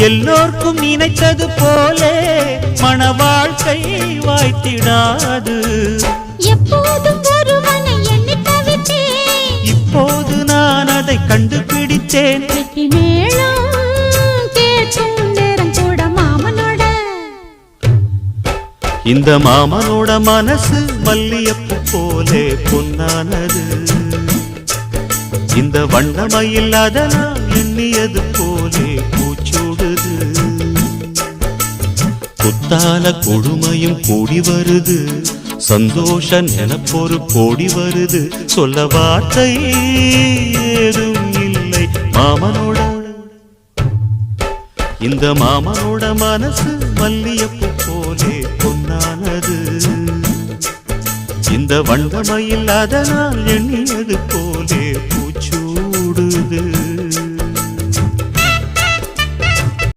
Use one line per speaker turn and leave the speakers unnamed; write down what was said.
எல்லோர்க்கும் நினைத்தது போலே மன வாழ்க்கை வாய்த்திடாது.
எப்போதும் ஒருவனை எண்ணி தவித்தேன்,
இப்போது நான் அதை கண்டுபிடித்தேன்.
வெற்றி மேளம் கேட்கும் நேரம் கூட மாமனோட.
இந்த மாமனோட மனசு மல்லியப்பு போலே பொன்னானது. இந்த வண்ணமயில் அதனால் எண்ணியது போலே பூச்சூடுது. புத்தால கொடுமையும் கூடி வருது, சந்தோஷ நினப்பொரு கோடி வருது. சொல்ல வார்த்தை ஏதும் இல்லை மாமனோட. இந்த மாமனோட மனசு மல்லியப்பு போலே பொன்னானது. இந்த வண்ணமயில் அதனால் எண்ணியது போலே